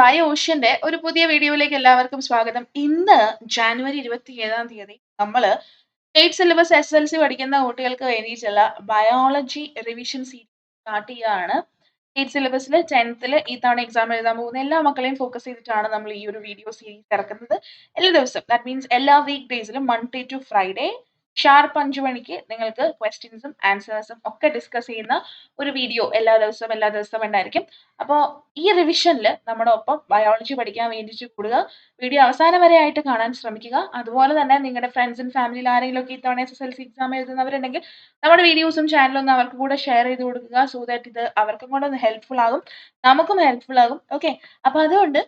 Hi ഓഷ്യന്റെ ഒരു പുതിയ വീഡിയോയിലേക്ക് എല്ലാവർക്കും സ്വാഗതം. ഇന്ന് ജാനുവരി 27-ാം തീയതി നമ്മള് സ്റ്റേറ്റ് സിലബസ് SSLC പഠിക്കുന്ന കുട്ടികൾക്ക് വേണ്ടിയിട്ടുള്ള ബയോളജി റിവിഷൻ സീരീസ് സ്റ്റാർട്ട് ചെയ്യുകയാണ്. സ്റ്റേറ്റ് സിലബസിൽ 10th ഈ തവണ എക്സാം എഴുതാൻ പോകുന്ന എല്ലാ മക്കളെയും ഫോക്കസ് ചെയ്തിട്ടാണ് നമ്മൾ ഈ ഒരു വീഡിയോ സീരീസ് ഇറക്കുന്നത്. എല്ലാ ദിവസവും ദാറ്റ് മീൻസ് എല്ലാ വീക്ക് ഡേയ്സിലും മൺഡേ ടു ഫ്രൈഡേ ഷാർപ്പ് 5 മണിക്ക് നിങ്ങൾക്ക് ക്വസ്റ്റ്യൻസും ആൻസേഴ്സും ഒക്കെ ഡിസ്കസ് ചെയ്യുന്ന ഒരു വീഡിയോ എല്ലാ ദിവസവും ഉണ്ടായിരിക്കും. അപ്പോൾ ഈ റിവിഷനിൽ നമ്മുടെ ഒപ്പം ബയോളജി പഠിക്കാൻ വേണ്ടിയിട്ട് കൂടുക. വീഡിയോ അവസാനം വരെ ആയിട്ട് കാണാൻ ശ്രമിക്കുക. അതുപോലെ തന്നെ നിങ്ങളുടെ ഫ്രണ്ട്സും ഫാമിലിയിൽ ആരെങ്കിലും ഒക്കെ ഇത്തവണ SSLC എക്സാം എഴുതുന്നവരുണ്ടെങ്കിൽ നമ്മുടെ വീഡിയോസും ചാനലും ഒന്ന് അവർക്ക് കൂടെ ഷെയർ ചെയ്ത് കൊടുക്കുക. സോ ദാറ്റ് ഇത് അവർക്കും കൂടെ ഒന്ന് ഹെൽപ്ഫുൾ ആകും, നമുക്കും ഹെൽപ്ഫുൾ ആകും. ഓക്കെ, അപ്പൊ അതുകൊണ്ട്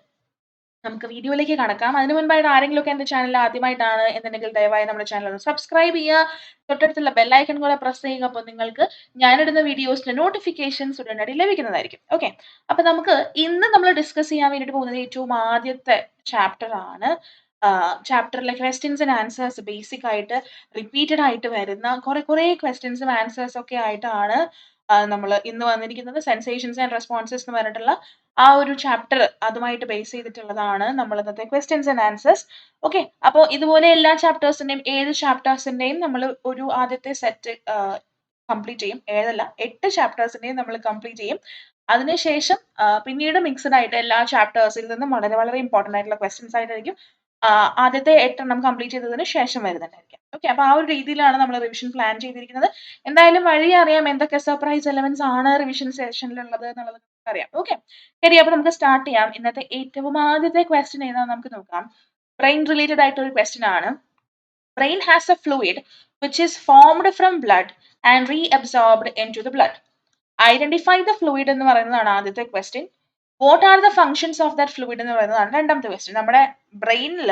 നമുക്ക് വീഡിയോയിലേക്ക് കടക്കാം. അതിന് മുൻപായിട്ട് ആരെങ്കിലും ഒക്കെ എന്റെ ചാനൽ ആദ്യമായിട്ടാണ് എന്നുണ്ടെങ്കിൽ ദയവായി നമ്മുടെ ചാനൽ ഒന്ന് സബ്സ്ക്രൈബ് ചെയ്യുക. തൊട്ടടുത്തുള്ള ബെല്ലൈക്കൺ കൂടെ പ്രസ് ചെയ്യുക. അപ്പോൾ നിങ്ങൾക്ക് ഞാനിടുന്ന വീഡിയോസിന്റെ നോട്ടിഫിക്കേഷൻസ് ഉടനടി ലഭിക്കുന്നതായിരിക്കും. ഓക്കെ, അപ്പൊ നമുക്ക് ഇന്ന് നമ്മൾ ഡിസ്കസ് ചെയ്യാൻ വേണ്ടിയിട്ട് പോകുന്നത് ഏറ്റവും ആദ്യത്തെ ചാപ്റ്റർ ആണ്. ചാപ്റ്ററിലെ ക്വസ്റ്റ്യൻസ് ആൻഡ് ആൻസേഴ്സ് ബേസിക് ആയിട്ട് റിപ്പീറ്റഡ് ആയിട്ട് വരുന്ന കുറെ ക്വസ്റ്റ്യൻസും ആൻസേഴ്സും ഒക്കെ ആയിട്ടാണ് നമ്മൾ ഇന്ന് വന്നിരിക്കുന്നത്. സെൻസേഷൻസ് ആൻഡ് റെസ്പോൺസസ് എന്ന് പറഞ്ഞിട്ടുള്ള ആ ഒരു ചാപ്റ്റർ അതുമായിട്ട് ബേസ് ചെയ്തിട്ടുള്ളതാണ് നമ്മൾ ഇന്നത്തെ ക്വസ്റ്റ്യൻസ് ആൻഡ് ആൻസേഴ്സ്. ഓക്കെ, അപ്പോൾ ഇതുപോലെ എല്ലാ ചാപ്റ്റേഴ്സിന്റെയും 7 ചാപ്റ്റേഴ്സിന്റെയും നമ്മൾ ഒരു ആദ്യത്തെ സെറ്റ് കംപ്ലീറ്റ് ചെയ്യും. 7 അല്ല 8 ചാപ്റ്റേഴ്സിന്റെയും നമ്മൾ കംപ്ലീറ്റ് ചെയ്യും. അതിനുശേഷം പിന്നീട് മിക്സഡ് ആയിട്ട് എല്ലാ ചാപ്റ്റേഴ്സിൽ നിന്നും വളരെ ഇമ്പോർട്ടന്റ് ആയിട്ടുള്ള ക്വസ്റ്റ്യൻസ് ആയിട്ടായിരിക്കും ആദ്യത്തെ 8 എണ്ണം കംപ്ലീറ്റ് ചെയ്തതിന് ശേഷം വരുന്നുണ്ടായിരിക്കും. ഓക്കെ, അപ്പൊ ആ ഒരു രീതിയിലാണ് നമ്മൾ റിവിഷൻ പ്ലാൻ ചെയ്തിരിക്കുന്നത്. എന്തായാലും വഴി അറിയാം എന്തൊക്കെ സർപ്രൈസ് എലമെന്റ്സ് ആണ് റിവിഷൻ സെഷനിലുള്ളത് എന്നുള്ളത് അറിയാം. ഓക്കെ, ശരി, അപ്പൊ നമുക്ക് സ്റ്റാർട്ട് ചെയ്യാം. ഇന്നത്തെ ഏറ്റവും ആദ്യത്തെ ക്വസ്റ്റ്യൻ ഏതാണെന്ന് നമുക്ക് നോക്കാം. ബ്രെയിൻ റിലേറ്റഡ് ആയിട്ട് ഒരു ക്വസ്റ്റ്യൻ ആണ്. Brain has a fluid which is formed from blood and reabsorbed into the blood. Identify the fluid എന്ന് പറയുന്നതാണ് ആദ്യത്തെ question. What are the functions of that fluid എന്ന് പറയുന്നതാണ് രണ്ടാമത്തെ ക്വസ്റ്റ്യൻ. നമ്മുടെ ബ്രെയിനിൽ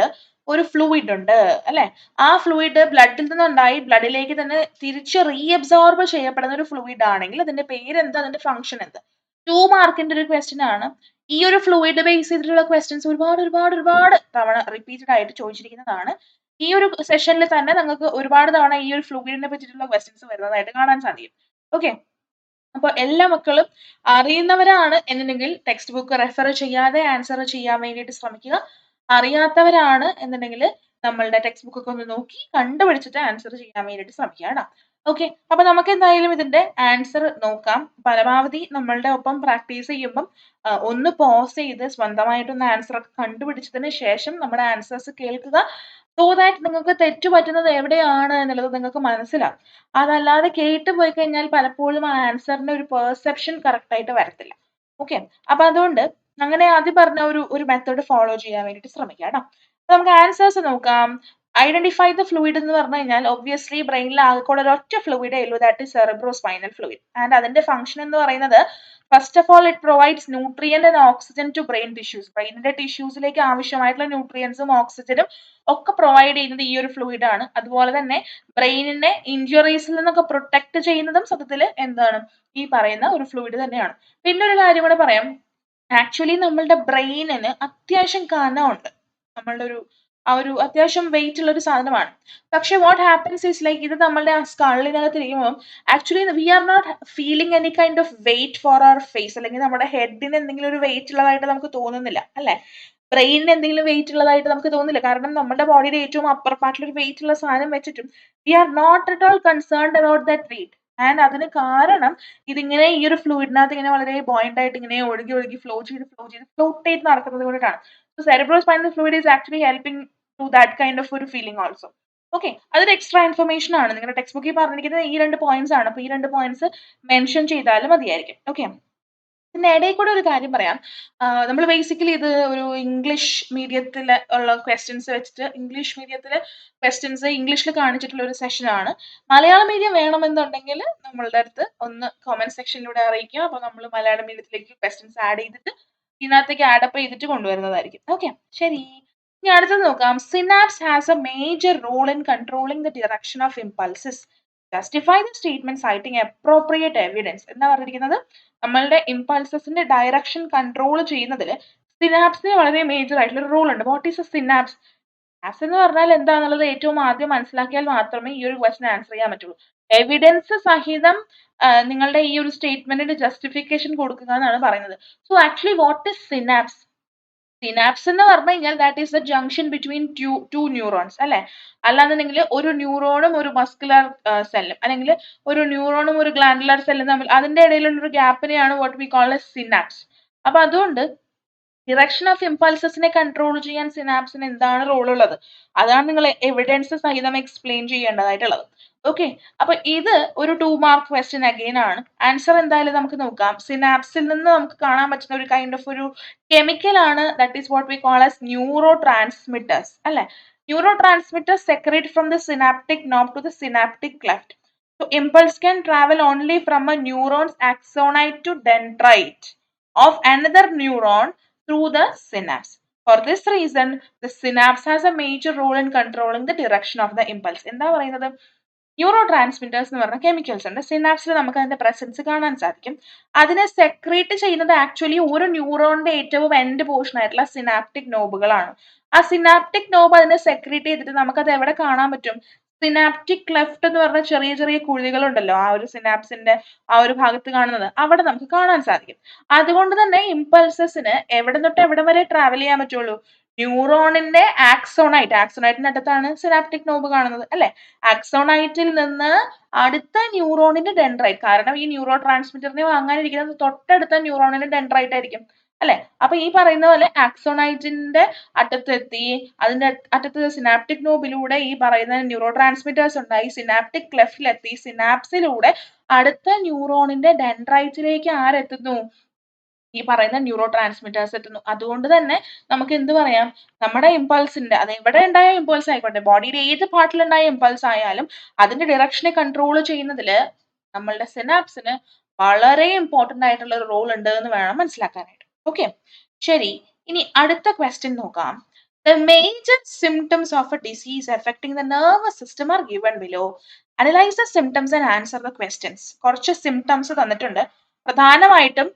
ഒരു ഫ്ലൂയിഡ് ഉണ്ട് അല്ലെ, ആ ഫ്ലൂയിഡ് ബ്ലഡിൽ നിന്നുണ്ടായി ബ്ലഡിലേക്ക് തന്നെ തിരിച്ച് റീഅബ്സോർബ് ചെയ്യപ്പെടുന്ന ഒരു ഫ്ലൂയിഡ് ആണെങ്കിൽ അതിന്റെ പേര് എന്താ, അതിന്റെ ഫംഗ്ഷൻ എന്ത്? 2 മാർക്കിന്റെ ഒരു ക്വസ്റ്റ്യൻ ആണ്. ഈ ഒരു ഫ്ലൂയിഡ് ബേസ് ചെയ്തിട്ടുള്ള ക്വസ്റ്റ്യൻസ് ഒരുപാട് തവണ റിപ്പീറ്റഡ് ആയിട്ട് ചോദിച്ചിരിക്കുന്നതാണ്. ഈ ഒരു സെഷനിൽ തന്നെ നിങ്ങൾക്ക് ഒരുപാട് തവണ ഈ ഒരു ഫ്ലൂയിഡിനെ പറ്റിയിട്ടുള്ള ക്വസ്റ്റ്യൻസ് വരുന്നതായിട്ട് കാണാൻ സാധിക്കും. ഓക്കെ, അപ്പോൾ എല്ലാ മക്കളും അറിയുന്നവരാണ് എന്നുണ്ടെങ്കിൽ ടെക്സ്റ്റ് ബുക്ക് റെഫർ ചെയ്യാതെ ആൻസർ ചെയ്യാൻ വേണ്ടിയിട്ട് ശ്രമിക്കുക. അറിയാത്തവരാണ് എന്നുണ്ടെങ്കിൽ നമ്മളുടെ ടെക്സ്റ്റ് ബുക്ക് ഒക്കെ ഒന്ന് നോക്കി കണ്ടുപിടിച്ചിട്ട് ആൻസർ ചെയ്യാൻ വേണ്ടിയിട്ട് ശ്രമിക്കുക കേട്ടോ. ഓക്കെ, അപ്പൊ നമുക്ക് എന്തായാലും ഇതിന്റെ ആൻസർ നോക്കാം. പരമാവധി നമ്മളുടെ ഒപ്പം പ്രാക്ടീസ് ചെയ്യുമ്പം ഒന്ന് പോസ് ചെയ്ത് സ്വന്തമായിട്ടൊന്ന് ആൻസർ ഒക്കെ കണ്ടുപിടിച്ചതിന് ശേഷം നമ്മുടെ ആൻസേഴ്സ് കേൾക്കുക. സോ ദാറ്റ് നിങ്ങൾക്ക് തെറ്റു പറ്റുന്നത് എവിടെയാണ് എന്നുള്ളത് നിങ്ങൾക്ക് മനസ്സിലാവും. അതല്ലാതെ കേട്ട് പോയി കഴിഞ്ഞാൽ പലപ്പോഴും ആ ആൻസറിന്റെ ഒരു പെർസെപ്ഷൻ കറക്റ്റ് ആയിട്ട് വരത്തില്ല. ഓക്കെ, അപ്പൊ അതുകൊണ്ട് അങ്ങനെ ആദ്യം പറഞ്ഞ ഒരു മെത്തേഡ് ഫോളോ ചെയ്യാൻ വേണ്ടിയിട്ട് ശ്രമിക്കാം കേട്ടോ. നമുക്ക് ആൻസേഴ്സ് നോക്കാം. ഐഡന്റിഫൈ ദ ഫ്ലൂയിഡ് എന്ന് പറഞ്ഞു കഴിഞ്ഞാൽ ഒബ്വിയസ്ലി ബ്രെയിനിൽ ആകെക്കൂടെ ഒരൊറ്റ ഫ്ലൂയിഡേ ഉള്ളൂ, that is cerebrospinal fluid. And അതിന്റെ ഫംഗ്ഷൻ എന്ന് പറയുന്നത് first of all it provides nutrient and oxygen to brain tissues. ബ്രെയിനിന്റെ ടിഷ്യൂസിലേക്ക് ആവശ്യമായിട്ടുള്ള ന്യൂട്രിയൻസും ഓക്സിജനും ഒക്കെ പ്രൊവൈഡ് ചെയ്യുന്നത് ഈ ഒരു ഫ്ലൂയിഡ് ആണ്. അതുപോലെ തന്നെ ബ്രെയിനിനെ ഇഞ്ചുറീസിൽ നിന്നൊക്കെ പ്രൊട്ടക്ട് ചെയ്യുന്നതും സത്യത്തിൽ എന്താണ്, ഈ പറയുന്ന ഒരു ഫ്ലൂയിഡ് തന്നെയാണ്. പിന്നെ ഒരു കാര്യം കൂടെ പറയാം. ആക്ച്വലി നമ്മളുടെ ബ്രെയിനിന് അത്യാവശ്യം കനമുണ്ട്. നമ്മളുടെ ഒരു അത്യാവശ്യം വെയിറ്റ് ഉള്ള ഒരു സാധനമാണ്. പക്ഷെ വാട്ട് ഹാപ്പൻസ് ഈസ് ലൈക്ക് ഇത് നമ്മളുടെ സ്കള്ളിനകത്ത് ഇരിക്കുമ്പോൾ actually we are not feeling any kind of weight for our face, അല്ലെങ്കിൽ നമ്മുടെ ഹെഡിന് എന്തെങ്കിലും ഒരു വെയിറ്റ് ഉള്ളതായിട്ട് നമുക്ക് തോന്നുന്നില്ല അല്ലെ. ബ്രെയിനിന് എന്തെങ്കിലും വെയിറ്റ് ഉള്ളതായിട്ട് നമുക്ക് തോന്നുന്നില്ല. കാരണം നമ്മുടെ ബോഡിയുടെ ഏറ്റവും അപ്പർ പാർട്ടിൽ ഒരു വെയിറ്റ് ഉള്ള സാധനം വെച്ചിട്ടും we are not at all concerned about that weight. And അതിന് കാരണം ഇതിങ്ങനെ ഈ ഒരു ഫ്ലൂയിഡിനകത്ത് ഇങ്ങനെ വളരെ ബോയിന്റ് ആയിട്ട് ഇങ്ങനെ ഒഴുകി ഫ്ലോട്ട് ചെയ്ത് നടക്കുന്നത് കൊണ്ടിട്ടാണ്. So cerebrospinal fluid is actually helping to that kind of ഒരു ഫീലിംഗ് ഓൾസോ. ഓക്കെ, അതൊരു എക്സ്ട്രാ ഇൻഫർമേഷൻ ആണ്. നിങ്ങളുടെ ടെക്സ്റ്റ് ബുക്കിൽ പറഞ്ഞിരിക്കുന്നത് ഈ 2 പോയിന്റ്സ് ആണ്. അപ്പൊ ഈ 2 പോയിന്റ്സ് മെൻഷൻ ചെയ്താലും മതിയായിരിക്കും. ഓക്കെ, പിന്നെ ഇടയിൽ കൂടെ ഒരു കാര്യം പറയാം. നമ്മൾ ബേസിക്കലി ഇത് ഒരു ഇംഗ്ലീഷ് മീഡിയത്തിൽ ഉള്ള ക്വസ്റ്റ്യൻസ് വെച്ചിട്ട് ക്വസ്റ്റ്യൻസ് ഇംഗ്ലീഷിൽ കാണിച്ചിട്ടുള്ള ഒരു സെഷൻ ആണ്. മലയാളം മീഡിയം വേണമെന്നുണ്ടെങ്കിൽ നമ്മളുടെ അടുത്ത് ഒന്ന് കമന്റ് സെക്ഷനിലൂടെ അറിയിക്കുക. അപ്പോൾ നമ്മൾ മലയാളം മീഡിയത്തിലേക്ക് ക്വസ്റ്റ്യൻസ് ആഡ് ചെയ്തിട്ട് ഇതിനകത്തേക്ക് ആഡപ്പ് ചെയ്തിട്ട് കൊണ്ടുവരുന്നതായിരിക്കും. ഓക്കെ, ശരി, ഇനി അടുത്തത് നോക്കാം. Synapse has a major role in controlling the direction of impulses. Justify the statement citing appropriate evidence. എന്താ പറഞ്ഞിരിക്കുന്നത്? നമ്മളുടെ ഇമ്പൾസസിന്റെ ഡയറക്ഷൻ കൺട്രോൾ ചെയ്യുന്നതിൽ സിനാപ്സിന് വളരെ മേജർ ആയിട്ടുള്ള ഒരു റോൾ ഉണ്ട്. What is A synapse? Synapse എന്ന് പറഞ്ഞാൽ എന്താണെന്നുള്ളത് ഏറ്റവും ആദ്യം മനസ്സിലാക്കിയാൽ മാത്രമേ ഈ ഒരു ക്വസ്റ്റൻ ആൻസർ ചെയ്യാൻ പറ്റുള്ളൂ. എവിഡൻസ് സഹിതം നിങ്ങളുടെ ഈ ഒരു സ്റ്റേറ്റ്മെന്റിന് ജസ്റ്റിഫിക്കേഷൻ കൊടുക്കുക എന്നാണ് പറയുന്നത്. So actually what is synapse? Synapse എന്ന് പറഞ്ഞു കഴിഞ്ഞാൽ that is the junction between two neurons അല്ലെ. അല്ലാന്നുണ്ടെങ്കിൽ ഒരു ന്യൂറോണും ഒരു മസ്കുലർ സെല്ലും അല്ലെങ്കിൽ ഒരു ന്യൂറോണും ഒരു ഗ്ലാൻഡുലർ സെല്ലും തമ്മിൽ അതിന്റെ ഇടയിലുള്ള ഒരു ഗ്യാപ്പിനെയാണ് what we call a synapse. അപ്പൊ അതുകൊണ്ട് ഡിറക്ഷൻ ഓഫ് ഇമ്പൾസസിനെ കൺട്രോൾ ചെയ്യാൻ സിനാപ്സിന് എന്താണ് റോൾ ഉള്ളത്, അതാണ് നിങ്ങൾ എവിഡൻസ് സഹിതം എക്സ്പ്ലെയിൻ ചെയ്യേണ്ടതായിട്ടുള്ളത്. ഓക്കെ, അപ്പൊ ഇത് ഒരു 2 മാർക്ക് ക്വസ്റ്റ്യൻ അഗെയിൻ ആണ്. ആൻസർ എന്തായാലും നമുക്ക് നോക്കാം. സിനാപ്സിൽ നിന്ന് നമുക്ക് കാണാൻ പറ്റുന്ന ഒരു കൈൻഡ് ഓഫ് ഒരു കെമിക്കൽ ആണ്, that is what we call as neurotransmitters അല്ലെ. Neurotransmitters secrete from the synaptic knob to the synaptic cleft. So impulse can travel only from a neuron's axonite to dendrite of another neuron through the synapse. For this reason, the synapse has a major role in controlling the direction of the impulse. എന്താ പറയുന്നത്, neuro transmitters എന്ന് പറഞ്ഞ chemicals ഉണ്ട്. സിനാപ്സിൽ നമുക്ക് അതിന്റെ presence കാണാൻ സാധിക്കും. അതിനെ സെക്രീറ്റ് ചെയ്യുന്നത് ആക്ച്വലി ഒരു ന്യൂറോണിന്റെ ഏറ്റവും എൻഡ് പോർഷൻ ആയിട്ടുള്ള സിനാപ്റ്റിക് നോബുകളാണ്. ആ സിനാപ്റ്റിക് നോബ് അതിനെ സെക്രീറ്റ് ചെയ്തിട്ട് നമുക്കത് എവിടെ കാണാൻ പറ്റും, സിനാപ്റ്റിക് ക്ലെഫ്റ്റ് എന്ന് പറഞ്ഞ ചെറിയ ചെറിയ കുഴികളുണ്ടല്ലോ ആ ഒരു സിനാപ്സിന്റെ ആ ഒരു ഭാഗത്ത് കാണുന്നത്, അവിടെ നമുക്ക് കാണാൻ സാധിക്കും. അതുകൊണ്ട് തന്നെ ഇമ്പൾസസിന് എവിടെ തൊട്ട് എവിടെ വരെ ട്രാവൽ ചെയ്യാൻ പറ്റുള്ളൂ, ന്യൂറോണിന്റെ ആക്സോണൈറ്റിന്റെ അടുത്താണ് സിനാപ്റ്റിക് നോബ് കാണുന്നത് അല്ലെ. ആക്സോണൈറ്റിൽ നിന്ന് അടുത്ത ന്യൂറോണിന്റെ ഡെൻഡ്രൈറ്റ്, കാരണം ഈ ന്യൂറോ ട്രാൻസ്മിറ്ററിനെ വാങ്ങാനിരിക്കുന്നത് തൊട്ടടുത്ത ന്യൂറോണിന്റെ ഡെൻഡ്രൈറ്റ് ആയിരിക്കും അല്ലെ. അപ്പൊ ഈ പറയുന്ന പോലെ ആക്സോണൈറ്റിന്റെ അറ്റത്തെത്തി അതിന്റെ അറ്റത്ത് സിനാപ്റ്റിക് നോബിലൂടെ ഈ പറയുന്ന ന്യൂറോ ട്രാൻസ്മിറ്റേഴ്സ് ഉണ്ടായി സിനാപ്റ്റിക് ക്ലെഫ്റ്റിലെത്തി സിനാപ്സിലൂടെ അടുത്ത ന്യൂറോണിന്റെ ഡെൻഡ്രൈറ്റിലേക്ക് ആരെത്തുന്നു, ഈ പറയുന്ന ന്യൂറോ ട്രാൻസ്മിറ്റേഴ്സ് എത്തുന്നു. അതുകൊണ്ട് തന്നെ നമുക്ക് എന്ത് പറയാം, നമ്മുടെ ഇമ്പൾസിന്റെ, അത് എവിടെ ഉണ്ടായ ഇമ്പൾസ് ആയിക്കോട്ടെ, ബോഡിയുടെ ഏത് പാർട്ടിൽ ഉണ്ടായ ഇമ്പൾസ് ആയാലും അതിന്റെ ഡിറക്ഷനെ കൺട്രോൾ ചെയ്യുന്നതില് നമ്മളുടെ സിനാപ്സിന് വളരെ ഇമ്പോർട്ടന്റ് ആയിട്ടുള്ള ഒരു റോൾ ഉണ്ട് എന്ന് വേണം മനസ്സിലാക്കാനായിട്ട്. ഓക്കെ, ശരി. ഇനി അടുത്ത ക്വസ്റ്റ്യൻ നോക്കാം. The major symptoms of a disease affecting the nervous system are given below. Analyze the symptoms and answer the questions. കുറച്ച് സിംറ്റംസ് തന്നിട്ടുണ്ട്. പ്രധാനമായിട്ടും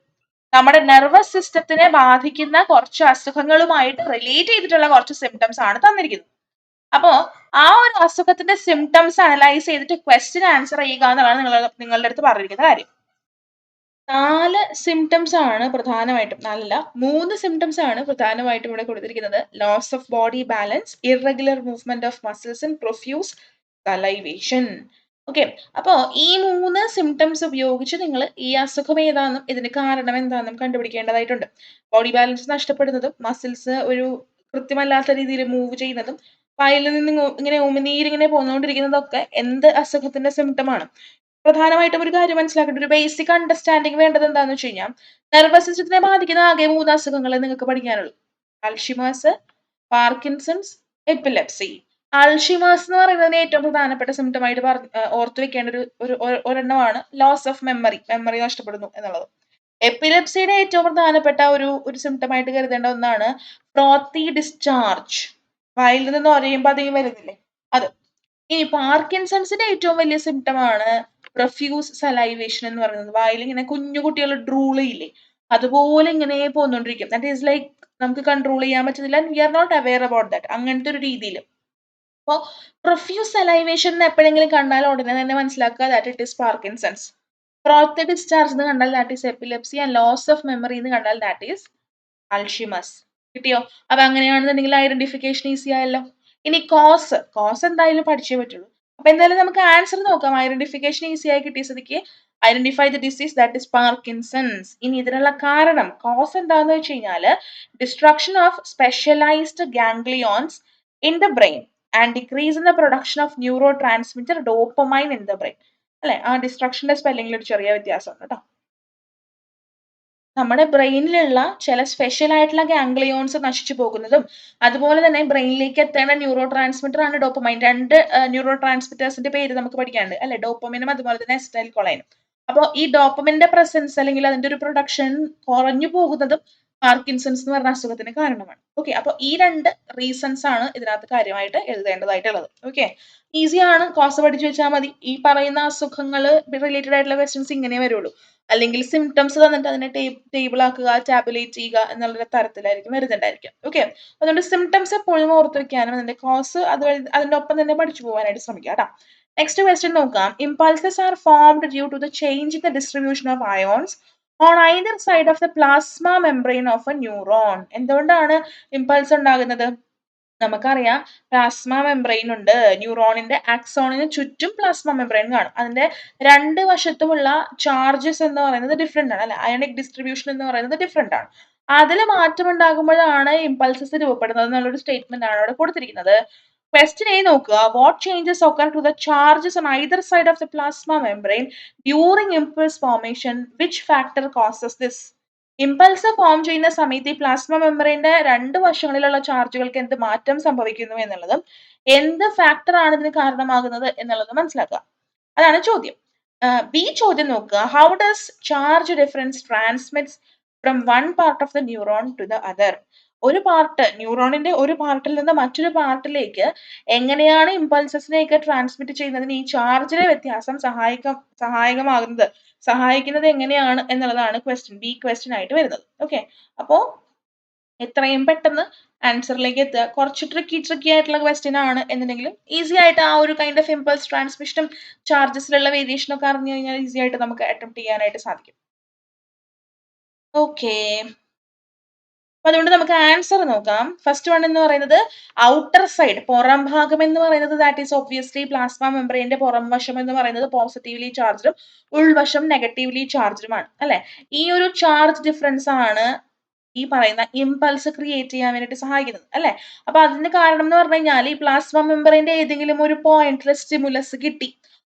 നമ്മുടെ നെർവസ് സിസ്റ്റത്തിനെ ബാധിക്കുന്ന കുറച്ച് അസുഖങ്ങളുമായിട്ട് റിലേറ്റ് ചെയ്തിട്ടുള്ള കുറച്ച് സിംറ്റംസ് ആണ് തന്നിരിക്കുന്നത്. അപ്പോ ആ ഒരു അസുഖത്തിന്റെ സിംറ്റംസ് അനലൈസ് ചെയ്തിട്ട് ക്വസ്റ്റ്യൻ ആൻസർ ചെയ്യുക എന്നുള്ളതാണ് നിങ്ങളുടെ അടുത്ത് പറഞ്ഞിരിക്കുന്ന കാര്യം. 4 സിംറ്റംസ് ആണ് പ്രധാനമായിട്ടും, 3 സിംറ്റംസ് ആണ് പ്രധാനമായിട്ടും ഇവിടെ കൊടുത്തിരിക്കുന്നത്. Loss of body balance, irregular movement of muscles and profuse salivation. Okay, അപ്പോ ഈ 3 സിംറ്റംസ് ഉപയോഗിച്ച് നിങ്ങൾ ഈ അസുഖം ഏതാണെന്നും ഇതിന് കാരണം എന്താണെന്നും കണ്ടുപിടിക്കേണ്ടതായിട്ടുണ്ട്. ബോഡി ബാലൻസ് നഷ്ടപ്പെടുന്നതും മസിൽസ് ഒരു കൃത്യമല്ലാത്ത രീതിയിൽ മൂവ് ചെയ്യുന്നതും വായിൽ നിന്ന് ഇങ്ങനെ ഉമിനീരിങ്ങനെ പോന്നുകൊണ്ടിരിക്കുന്നതൊക്കെ എന്ത് അസുഖത്തിന്റെ സിംറ്റം ആണ്. പ്രധാനമായിട്ടും ഒരു കാര്യം മനസ്സിലാക്കേണ്ട, ഒരു ബേസിക് അണ്ടർസ്റ്റാൻഡിങ് വേണ്ടത് എന്താണെന്ന് വെച്ച് കഴിഞ്ഞാൽ നെർവസ് സിസ്റ്റത്തിനെ ബാധിക്കുന്ന ആകെ 3 അസുഖങ്ങൾ നിങ്ങൾക്ക് പഠിക്കാനുള്ളൂ. Alzheimer's, Parkinson's, epilepsy. അൾഷിമേഴ്സ് എന്ന് പറയുന്നതിന് ഏറ്റവും പ്രധാനപ്പെട്ട സിംറ്റം ആയിട്ട് ഓർത്തു വെക്കേണ്ട ഒരെണ്ണമാണ് ലോസ് ഓഫ് മെമ്മറി നഷ്ടപ്പെടുന്നു എന്നുള്ളത്. എപ്പിലെപ്സിയുടെ ഏറ്റവും പ്രധാനപ്പെട്ട ഒരു സിംറ്റം ആയിട്ട് കരുതേണ്ട ഒന്നാണ് ഫ്രോത്തി ഡിസ്ചാർജ്, വായിൽ നിന്ന് ഒരയുമ്പോൾ അധികം വരുന്നില്ലേ അത്. ഇനി പാർക്കിൻസൺസിന്റെ ഏറ്റവും വലിയ സിംറ്റം ആണ് പ്രൊഫ്യൂസ് സലൈവേഷൻ എന്ന് പറയുന്നത്. വായിൽ ഇങ്ങനെ കുഞ്ഞു കുട്ടികൾ ഡ്രൂൾ ചെയ്യില്ലേ, അതുപോലെ ഇങ്ങനെ പോന്നുകൊണ്ടിരിക്കും. ദാറ്റ് ഈസ് ലൈക്ക് നമുക്ക് കൺട്രോൾ ചെയ്യാൻ പറ്റുന്നില്ല, we are not aware about that, അങ്ങനത്തെ ഒരു രീതിയിൽ. അപ്പോൾ പ്രൊഫ്യൂസ് സലൈവേഷൻ എപ്പോഴെങ്കിലും കണ്ടാൽ ഉടനെ തന്നെ മനസ്സിലാക്കുക that it is Parkinson's. Froth discharge എന്ന് കണ്ടാൽ that is epilepsy, and loss of memory എന്ന് കണ്ടാൽ ദാറ്റ് ഈസ് അൾഷിമസ്. കിട്ടിയോ? അപ്പൊ അങ്ങനെയാണെന്നുണ്ടെങ്കിൽ ഐഡന്റിഫിക്കേഷൻ ഈസി ആയല്ലോ. ഇനി കോസ് എന്തായാലും പഠിച്ചേ പറ്റുള്ളൂ. അപ്പൊ എന്തായാലും നമുക്ക് ആൻസർ നോക്കാം. ഐഡന്റിഫിക്കേഷൻ ഈസി ആയി കിട്ടിയ സ്ഥിതിക്ക് identify the disease that is Parkinson's. ഇനി ഇതിനുള്ള കാരണം, കോസ് എന്താന്ന് വെച്ച് കഴിഞ്ഞാല് destruction of specialised ganglions in the brain and decrease in the production of neuro transmitter dopamine in the brain. അല്ലെ, ആ ഡിസ്ട്രക്ഷന്റെ സ്പെല്ലിംഗിൽ ഒരു ചെറിയ വ്യത്യാസമുണ്ട് കേട്ടോ. നമ്മുടെ ബ്രെയിനിലുള്ള ചില സ്പെഷ്യൽ ആയിട്ടുള്ള ഗാംഗ്ലിയോൺസ് നശിച്ചു പോകുന്നതും അതുപോലെ തന്നെ ബ്രെയിനിലേക്ക് എത്തേണ്ട ന്യൂറോ ട്രാൻസ്മിറ്റർ ആണ് ഡോപ്പമൈൻ. 2 ന്യൂറോ ട്രാൻസ്മിറ്റേഴ്സിന്റെ പേര് നമുക്ക് പഠിക്കാനുണ്ട് അല്ലെ, ഡോപ്പമിനും അതുപോലെ തന്നെ അസിറ്റൈൽ കൊളൈനും. അപ്പോൾ ഈ ഡോപ്പമിന്റെ പ്രസൻസ് അല്ലെങ്കിൽ അതിന്റെ ഒരു പ്രൊഡക്ഷൻ കുറഞ്ഞു പോകുന്നതും പാർക്കിൻസൺസ് എന്ന് പറഞ്ഞ അസുഖത്തിന് കാരണമാണ്. ഓക്കെ, അപ്പോൾ ഈ 2 റീസൺസ് ആണ് ഇതിനകത്ത് കാര്യമായിട്ട് എഴുതേണ്ടതായിട്ടുള്ളത്. ഓക്കെ, ഈസിയാണ്, കോസ് പഠിച്ചു വെച്ചാൽ മതി. ഈ പറയുന്ന അസുഖങ്ങൾ റിലേറ്റഡ് ആയിട്ടുള്ള ക്വസ്റ്റ്യൻസ് ഇങ്ങനെ വരുള്ളൂ. അല്ലെങ്കിൽ സിംറ്റംസ് തന്നിട്ട് അതിനെ ടേബിൾ ആക്കുക, ടാബുലേറ്റ് ചെയ്യുക എന്നുള്ള തരത്തിലായിരിക്കും വരുന്നുണ്ടായിരിക്കും. ഓക്കെ, അതുകൊണ്ട് സിംറ്റംസ് എപ്പോഴും ഓർത്ത് വെക്കാനും അതിന്റെ കോസ് അതിന്റെ ഒപ്പം തന്നെ പഠിച്ചു പോകാനായിട്ട് ശ്രമിക്കുക കേട്ടോ. നെക്സ്റ്റ് ക്വസ്റ്റ്യൻ നോക്കാം. Impulses are formed due to the change in the distribution of ions on either side of the plasma membrane of a neuron. എന്തുകൊണ്ടാണ് ഇമ്പൾസ് ഉണ്ടാകുന്നത്? നമുക്കറിയാം പ്ലാസ്മ മെംബ്രെയിൻ ഉണ്ട്. ന്യൂറോണിന്റെ ആക്സോണിന് ചുറ്റും പ്ലാസ്മ മെംബ്രെയിൻ കാണും. അതിന്റെ രണ്ട് വശത്തുമുള്ള ചാർജസ് എന്ന് പറയുന്നത് ഡിഫറെന്റ് ആണ് അല്ലെ. അയണിക് ഡിസ്ട്രിബ്യൂഷൻ എന്ന് പറയുന്നത് ഡിഫറെന്റ് ആണ്. അതിൽ മാറ്റം ഉണ്ടാകുമ്പോഴാണ് ഇമ്പൾസസ് രൂപപ്പെടുന്നത് എന്നുള്ളൊരു സ്റ്റേറ്റ്മെന്റ് ആണ് അവിടെ കൊടുത്തിരിക്കുന്നത്. ക്വസ്റ്റ്യൻ എ നോക്കുക. What changes occur to the charges on either side of the plasma membrane during impulse formation? Which factor causes this? Impulse form ചെയ്യുന്ന സമയത്ത് ഈ പ്ലാസ്മ മെമ്പറിന്റെ രണ്ട് വശങ്ങളിലുള്ള ചാർജുകൾക്ക് എന്ത് മാറ്റം സംഭവിക്കുന്നു എന്നുള്ളതും എന്ത് ഫാക്ടർ ആണ് ഇതിന് കാരണമാകുന്നത് എന്നുള്ളത് മനസ്സിലാക്കുക. അതാണ് ചോദ്യം. ബി ചോദ്യം നോക്കുക. How does charge difference transmits from one part of the neuron to the other? ഒരു പാർട്ട് ന്യൂറോണിന്റെ ഒരു പാർട്ടിൽ നിന്ന് മറ്റൊരു പാർട്ടിലേക്ക് എങ്ങനെയാണ് ഇമ്പൾസസിനെയൊക്കെ ട്രാൻസ്മിറ്റ് ചെയ്യുന്നതിന് ഈ ചാർജിലെ വ്യത്യാസം സഹായിക്കുന്നത് എങ്ങനെയാണ് എന്നുള്ളതാണ് ബി ക്വസ്റ്റ്യൻ ആയിട്ട് വരുന്നത്. ഓക്കെ, അപ്പോ എത്രയും പെട്ടെന്ന് ആൻസറിലേക്ക് എത്തുക. കുറച്ച് ട്രിക്കി ആയിട്ടുള്ള ക്വസ്റ്റ്യൻ ആണ് എന്നുണ്ടെങ്കിലും ഈസി ആയിട്ട് ആ ഒരു കൈൻഡ് ഓഫ് ഇമ്പൾസ് ട്രാൻസ്മിഷനും ചാർജസിലുള്ള വേരിയേഷൻ ഒക്കെ അറിഞ്ഞു കഴിഞ്ഞാൽ ഈസി ആയിട്ട് നമുക്ക് അറ്റംപ്റ്റ് ചെയ്യാനായിട്ട് സാധിക്കും. ഓക്കെ, അപ്പൊ അതുകൊണ്ട് നമുക്ക് ആൻസർ നോക്കാം. ഫസ്റ്റ് വൺ എന്ന് പറയുന്നത് ഔട്ടർ സൈഡ്, പുറം ഭാഗം എന്ന് പറയുന്നത് ദാറ്റ് ഈസ് ഒബ്വിയസ്ലി പ്ലാസ്മ മെംബ്രെയിന്റെ പുറം വശം എന്ന് പറയുന്നത് പോസിറ്റീവ്ലി ചാർജ്ഡും ഉൾവശം നെഗറ്റീവ്ലി ചാർജ്ഡുമാണ് അല്ലെ. ഈ ഒരു ചാർജ് ഡിഫറൻസ് ആണ് ഈ പറയുന്ന ഇമ്പൾസ് ക്രിയേറ്റ് ചെയ്യാൻ വേണ്ടിയിട്ട് സഹായിക്കുന്നത് അല്ലെ. അപ്പൊ അതിന് കാരണം എന്ന് പറഞ്ഞു കഴിഞ്ഞാൽ ഈ പ്ലാസ്മ മെംബ്രെയിന്റെ ഏതെങ്കിലും ഒരു പോയിന്റിൽ സ്റ്റിമുലസ് കിട്ടി.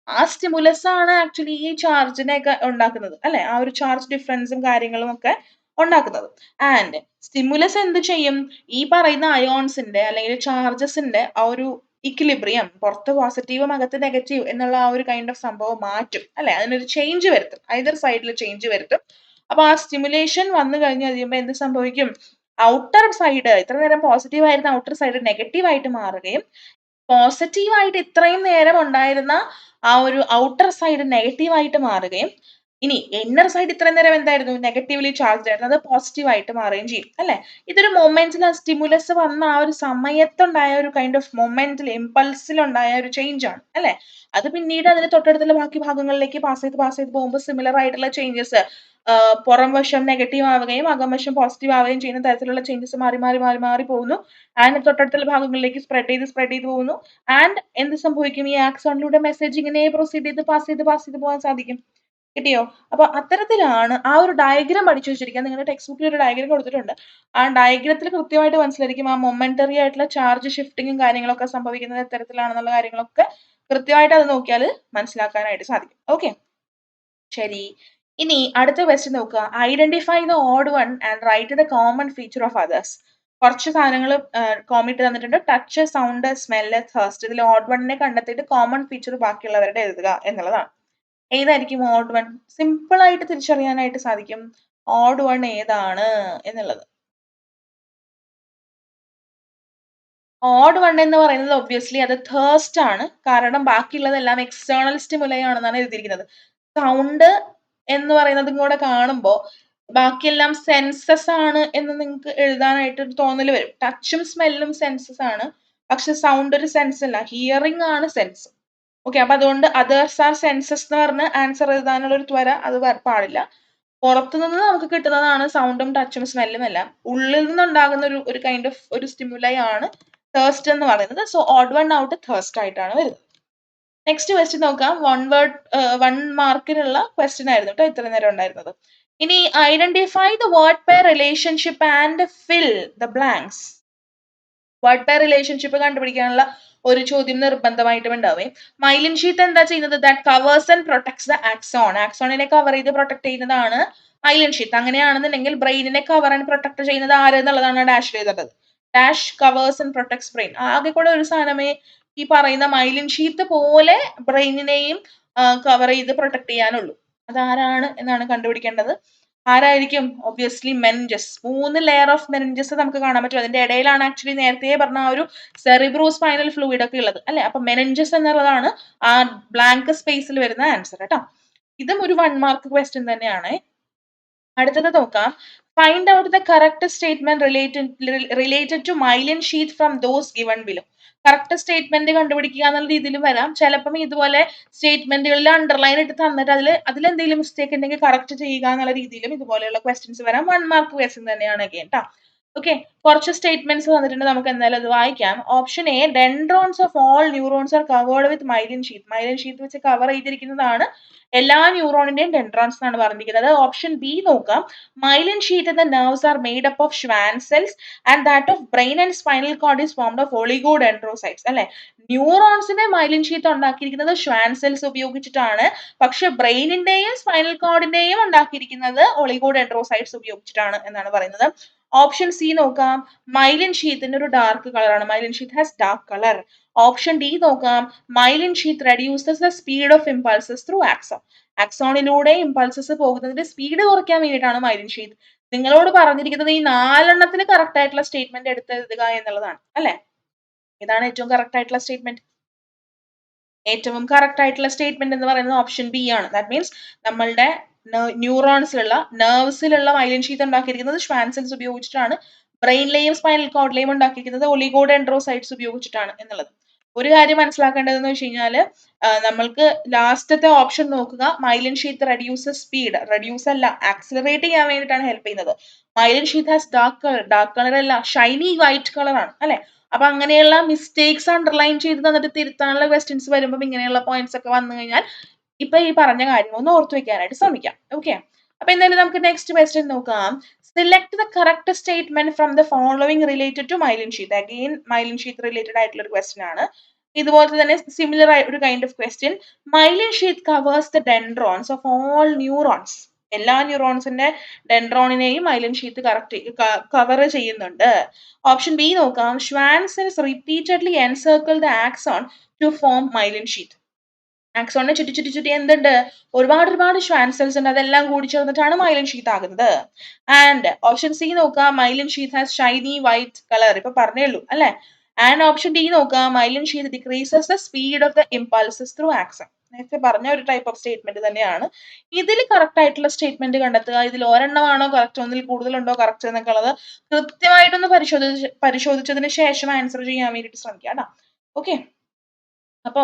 ആ സ്റ്റിമുലസ് ആണ് ആക്ച്വലി ഈ ചാർജിനെ ഒക്കെ ഉണ്ടാക്കുന്നത് അല്ലെ. ആ ഒരു ചാർജ് ഡിഫറൻസും കാര്യങ്ങളും ഒക്കെ ഉണ്ടാക്കുന്നത്. ആൻഡ് സ്റ്റിമുലസ് എന്ത് ചെയ്യും? ഈ പറയുന്ന അയോൺസിന്റെ അല്ലെങ്കിൽ ചാർജസിന്റെ ആ ഒരു ഇക്വിലിബ്രിയം, പുറത്ത് പോസിറ്റീവും അകത്ത് നെഗറ്റീവ് എന്നുള്ള ആ ഒരു കൈൻഡ് ഓഫ് സംഭവം മാറ്റും അല്ലെ. അതിനൊരു ചേഞ്ച് വരുത്തും, ഐദർ സൈഡിൽ ചേഞ്ച് വരുത്തും. അപ്പൊ ആ സ്റ്റിമുലേഷൻ വന്നു കഴിഞ്ഞു കഴിയുമ്പോൾ എന്ത് സംഭവിക്കും? ഔട്ടർ സൈഡ്, ഇത്ര നേരം പോസിറ്റീവ് ആയിരുന്ന ഔട്ടർ സൈഡ് നെഗറ്റീവ് ആയിട്ട് മാറുകയും പോസിറ്റീവ് ആയിട്ട് ഇത്രയും നേരം ഉണ്ടായിരുന്ന ആ ഒരു ഔട്ടർ സൈഡ് നെഗറ്റീവ് ആയിട്ട് മാറുകയും ഇനി ഇന്നർ സൈഡ് ഇത്രയും നേരം എന്തായിരുന്നു? നെഗറ്റീവ്ലി ചാർജ്ഡ് ആയിരുന്നു, അത് പോസിറ്റീവ് ആയിട്ട് മാറുകയും ചെയ്യും അല്ലെ. ഇതൊരു മൊമെന്റിൽ സ്റ്റിമുലസ് വന്ന ആ ഒരു സമയത്തുണ്ടായ ഒരു കൈൻഡ് ഓഫ് മൊമെന്റിൽ ഇമ്പൾസിൽ ഉണ്ടായ ഒരു ചേഞ്ച് ആണ് അല്ലെ. അത് പിന്നീട് അതിന് തൊട്ടടുത്തുള്ള ബാക്കി ഭാഗങ്ങളിലേക്ക് പാസ് ചെയ്ത് പോകുമ്പോൾ സിമിലർ ആയിട്ടുള്ള ചേഞ്ചസ്, പുറം വശം നെഗറ്റീവ് ആവുകയും അകംവശം പോസിറ്റീവ് ആവുകയും ചെയ്യുന്ന തരത്തിലുള്ള ചേഞ്ചസ് മാറി പോകുന്നു. ആൻഡ് തൊട്ടടുത്തുള്ള ഭാഗങ്ങളിലേക്ക് സ്പ്രെഡ് ചെയ്ത് പോകുന്നു. ആൻഡ് എന്ത് സംഭവിക്കും? ഈ ആക്സോണിലൂടെ മെസ്സേജ് ഇങ്ങനെ പ്രൊസീഡ് ചെയ്ത് പാസ് ചെയ്ത് പോകാൻ സാധിക്കും. കിട്ടിയോ? അപ്പൊ അത്തരത്തിലാണ് ആ ഒരു ഡയഗ്രാം പഠിച്ചു വെച്ചിരിക്കുക. നിങ്ങളുടെ ടെക്സ്റ്റ് ബുക്കിൽ ഒരു ഡയഗ്രാം കൊടുത്തിട്ടുണ്ട്. ആ ഡയഗ്രത്തിൽ കൃത്യമായിട്ട് മനസ്സിലായിരിക്കും ആ മൊമെന്ററി ആയിട്ടുള്ള ചാർജ് ഷിഫ്റ്റിങ്ങും കാര്യങ്ങളൊക്കെ സംഭവിക്കുന്നത് എത്തരത്തിലാണെന്നുള്ള കാര്യങ്ങളൊക്കെ കൃത്യമായിട്ട് അത് നോക്കിയാൽ മനസ്സിലാക്കാനായിട്ട് സാധിക്കും. ഓക്കെ, ശരി. ഇനി അടുത്ത ക്വസ്റ്റ്യൻ നോക്കുക. Identify the odd one and write the common feature of others. കുറച്ച് സാധനങ്ങൾ കോമിറ്റ് തന്നിട്ടുണ്ട്. Touch, sound, smell, thirst. ഇതിൽ ഓഡ് വണ്ണിനെ കണ്ടെത്തിയിട്ട് കോമൺ ഫീച്ചർ ബാക്കിയുള്ളവരുടെ എഴുതുക എന്നുള്ളതാണ്. ഏതായിരിക്കും ഓഡ് വൺ? സിമ്പിൾ ആയിട്ട് തിരിച്ചറിയാനായിട്ട് സാധിക്കും ഓഡ് വൺ ഏതാണ് എന്നുള്ളത്. ഓഡ് വൺ എന്ന് പറയുന്നത് ഒബ്വിയസ്ലി അത് തേഴ്സ്റ്റ് ആണ്. കാരണം ബാക്കിയുള്ളതെല്ലാം എക്സ്റ്റേണൽ സ്റ്റിമുലൈ ആണെന്നാണ് എഴുതിയിരിക്കുന്നത്. സൗണ്ട് എന്ന് പറയുന്നതും കൂടെ കാണുമ്പോൾ ബാക്കിയെല്ലാം സെൻസസ് ആണ് എന്ന് നിങ്ങൾക്ക് എഴുതാനായിട്ട് ഒരു തോന്നൽ വരും. ടച്ചും സ്മെല്ലും സെൻസസ് ആണ്, പക്ഷെ സൗണ്ട് ഒരു സെൻസ് അല്ല, ഹിയറിംഗ് ആണ് സെൻസ്. ഓക്കെ, അപ്പൊ അതുകൊണ്ട് അതേഴ്സ് ആർ സെൻസസ് എന്ന് പറഞ്ഞ് ആൻസർ എഴുതാനുള്ള ഒരു ത്വര അത് പാടില്ല. പുറത്തുനിന്ന് നമുക്ക് കിട്ടുന്നതാണ് സൗണ്ടും ടച്ചും സ്മെല്ലും എല്ലാം. ഉള്ളിൽ നിന്നുണ്ടാകുന്ന ഒരു കൈൻഡ് ഓഫ് ഒരു സ്റ്റിമുലൈ ആണ് തേഴ്സ്റ്റ് എന്ന് പറയുന്നത്. So odd one out thirst ആയിട്ടാണ് വരുന്നത്. നെക്സ്റ്റ് ക്വസ്റ്റ്യൻ നോക്കാം. വൺ മാർക്കിനുള്ള ക്വസ്റ്റ്യൻ ആയിരുന്നു കേട്ടോ ഇത്ര നേരം ഉണ്ടായിരുന്നത്. ഇനി identify the word pair relationship and fill the blanks. Word pair relationship കണ്ടുപിടിക്കാനുള്ള ഒരു ചോദ്യം നിർബന്ധമായിട്ടും ഉണ്ടാവേ. മൈലിൻ ഷീത്ത് എന്താ ചെയ്യുന്നത്? That covers and protects the axon. ആക്സോണിനെ കവർ ചെയ്ത് പ്രൊട്ടക്ട് ചെയ്യുന്നതാണ് മൈലിൻ ഷീത്ത്. അങ്ങനെയാണെന്നുണ്ടെങ്കിൽ ബ്രെയിനിനെ കവർ ആൻഡ് പ്രൊട്ടക്ട് ചെയ്യുന്നത് ആര് എന്നുള്ളതാണ് ഡാഷ് ചെയ്തത്. Dash covers and protects brain. ആകെ കൂടെ ഒരു സാധനമേ ഈ പറയുന്ന മൈലിൻ ഷീത്ത് പോലെ ബ്രെയിനിനെയും കവർ ചെയ്ത് പ്രൊട്ടക്ട് ചെയ്യാനുള്ളൂ. അതാരാണ് എന്നാണ് കണ്ടുപിടിക്കേണ്ടത്. ആരായിരിക്കും? Obviously meninges. 3 layer of meninges നമുക്ക് കാണാൻ പറ്റും. അതിന്റെ ഇടയിലാണ് ആക്ച്വലി നേരത്തെ പറഞ്ഞ ആ ഒരു സെറിബ്രോ സ്പൈനൽ ഫ്ലൂയിഡ് ഒക്കെ ഉള്ളത് അല്ലെ. അപ്പൊ മെനിഞ്ചസ് എന്നുള്ളതാണ് ആ ബ്ലാങ്ക് സ്പേസിൽ വരുന്ന ആൻസർ കേട്ടോ. ഇതും ഒരു 1 മാർക്ക് ക്വസ്റ്റ്യൻ തന്നെയാണ്. അടുത്തത് നോക്കാം. Find out the correct statement related to myelin sheath from those given below. Correct statement കണ്ടുപിടിക്കുക എന്നുള്ള രീതിയിൽ വരാം. ചിലപ്പം ഇതുപോലെ സ്റ്റേറ്റ്മെന്റുകളിൽ അണ്ടർലൈൻ ഇട്ട് തന്നിട്ട് അതിലെന്തെങ്കിലും മിസ്റ്റേക്ക് ഉണ്ടെങ്കിൽ കറക്റ്റ് ചെയ്യുക എന്നുള്ള രീതിയിലും ഇതുപോലെയുള്ള ക്വസ്റ്റ്യൻസ് വരാം. 1 മാർക്ക് ക്വസ്റ്റ്യൻ തന്നെയാണ് അഗൈൻ ട്ടോ. ഓക്കെ, കുറച്ച് സ്റ്റേറ്റ്മെന്റ്സ് തന്നിട്ടുണ്ട്, നമുക്ക് എന്തായാലും അത് വായിക്കാം. Option A, dendrons of all neurons are covered with myelin sheath. Myelin sheath വെച്ച് കവർ ചെയ്തിരിക്കുന്നതാണ് എല്ലാ ന്യൂറോണിന്റെയും ഡെൻഡ്രോൺസ് എന്നാണ് പറഞ്ഞിരിക്കുന്നത്. ഓപ്ഷൻ ബി നോക്കാം. Myelin sheet in the nerves are made up of Schwann cells and that of brain and spinal cord is formed of oligodendrocytes. അല്ലെ, ന്യൂറോൺസിന്റെ myelin sheath ഉണ്ടാക്കിയിരിക്കുന്നത് Schwann cells ഉപയോഗിച്ചിട്ടാണ്. പക്ഷെ ബ്രെയിനിന്റെയും സ്പൈനൽ കോഡിന്റെയും ഉണ്ടാക്കിയിരിക്കുന്നത് ഒളിഗോഡെൻഡ്രോസൈറ്റ്സ് ഉപയോഗിച്ചിട്ടാണ് എന്നാണ് പറയുന്നത്. ഓപ്ഷൻ സി നോക്കാം. മൈലിൻ ഷീത്തിന്റെ ഒരു ഡാർക്ക് കളറാണ്. Myelin sheath has dark colour. Option D നോക്കാം. Myelin sheath reduces the speed of impulses through axon. ആക്സോണിലൂടെ ഇമ്പൾസസ് പോകുന്നതിന്റെ സ്പീഡ് കുറയ്ക്കാൻ വേണ്ടിയിട്ടാണ് മൈലിൻ ഷീത്ത്. നിങ്ങളോട് പറഞ്ഞിരിക്കുന്നത് ഈ 4 കറക്റ്റ് ആയിട്ടുള്ള സ്റ്റേറ്റ്മെന്റ് എടുത്തെഴുതുക എന്നുള്ളതാണ് അല്ലെ. ഇതാണ് ഏറ്റവും കറക്റ്റ് ആയിട്ടുള്ള സ്റ്റേറ്റ്മെന്റ്. ഏറ്റവും കറക്റ്റ് ആയിട്ടുള്ള സ്റ്റേറ്റ്മെന്റ് എന്ന് പറയുന്നത് ഓപ്ഷൻ ബി ആണ്. ദാറ്റ് മീൻസ് നമ്മളുടെ ന്യൂറോൺസിലുള്ള നെർവ്സിലുള്ള മൈലിൻ ഷീത്ത് ഉണ്ടാക്കിയിരിക്കുന്നത് ഷ്വാൻ സെൽസ് ഉപയോഗിച്ചിട്ടാണ്. ബ്രെയിനിലെയും സ്പൈനൽ കോഡിലെയും ഉണ്ടാക്കിയിരിക്കുന്നത് ഒളിഗോഡെൻഡ്രോസൈറ്റ്സ് ഉപയോഗിച്ചിട്ടാണ് എന്നുള്ളത്. ഒരു കാര്യം മനസ്സിലാക്കേണ്ടതെന്ന് വെച്ച് കഴിഞ്ഞാൽ നമ്മൾക്ക് ലാസ്റ്റത്തെ ഓപ്ഷൻ നോക്കുക. Myelin sheath reduces speed, reduce അല്ല ആക്സിലറേറ്റ് ചെയ്യാൻ വേണ്ടിയിട്ടാണ് ഹെൽപ്പ് ചെയ്യുന്നത്. Myelin sheath has dark colour, dark colour അല്ല ഷൈനി വൈറ്റ് കളർ ആണ് അല്ലെ. അപ്പൊ അങ്ങനെയുള്ള മിസ്റ്റേക്സ് അണ്ടർലൈൻ ചെയ്ത് തന്നിട്ട് തിരുത്താനുള്ള ക്വസ്റ്റ്യൻസ് വരുമ്പോൾ ഇങ്ങനെയുള്ള പോയിന്റ്സ് ഒക്കെ വന്നു കഴിഞ്ഞാൽ ഇപ്പൊ ഈ പറഞ്ഞ കാര്യം ഒന്ന് ഓർത്തു വെക്കാനായിട്ട് ശ്രമിക്കാം. ഓക്കെ, അപ്പൊ എന്തായാലും നമുക്ക് നെക്സ്റ്റ് ക്വസ്റ്റ്യൻ നോക്കാം. Select the correct statement from the following related to myelin sheath. Again myelin sheath related ആയിട്ടുള്ള ഒരു ക്വസ്റ്റ്യൻ ആണ്. ഇതുപോലത്തെ തന്നെ സിമിലർ ആയ ഒരു kind of question. Myelin sheath covers the dendrons of all neurons. എല്ലാ ന്യൂറോൺസിന്റെ ഡെൻഡ്രോണിനെയും മൈലിൻ ഷീത്ത് കവർ ചെയ്യുന്നുണ്ട്. ഓപ്ഷൻ ബി നോക്കാം. Schwann cells repeatedly encircle the axon to form myelin sheath. ആക്സോണിനെ ചുറ്റി എന്തുണ്ട്, ഒരുപാട് ഷ്വാൻ സെൽസ് ഉണ്ട്, അതെല്ലാം കൂടി ചേർന്നിട്ടാണ് മൈലിൻ ഷീത്ത് ആകുന്നത്. ആൻഡ് ഓപ്ഷൻ സി നോക്കാം. Myelin sheath has Shiny white colour, ഇപ്പൊ പറഞ്ഞേ ഉള്ളൂ അല്ലെ. ആൻഡ് ഓപ്ഷൻ ഡി നോക്കാം. Myelin sheath decreases the speed of the impulses through accent. നേരത്തെ പറഞ്ഞ ഒരു ടൈപ്പ് ഓഫ് സ്റ്റേറ്റ്മെന്റ് തന്നെയാണ്. ഇതിൽ കറക്റ്റ് ആയിട്ടുള്ള സ്റ്റേറ്റ്മെന്റ് കണ്ടെത്തുക. ഇതിൽ ഒരെണ്ണമാണോ കറക്റ്റ്, ഒന്നിൽ കൂടുതലുണ്ടോ കറക്റ്റ് എന്നൊക്കെ ഉള്ളത് കൃത്യമായിട്ടൊന്ന് പരിശോധിച്ചതിന് ശേഷം ആൻസർ ചെയ്യാൻ വേണ്ടിയിട്ട് ശ്രമിക്കുക കേട്ടോ. ഓക്കെ, അപ്പോ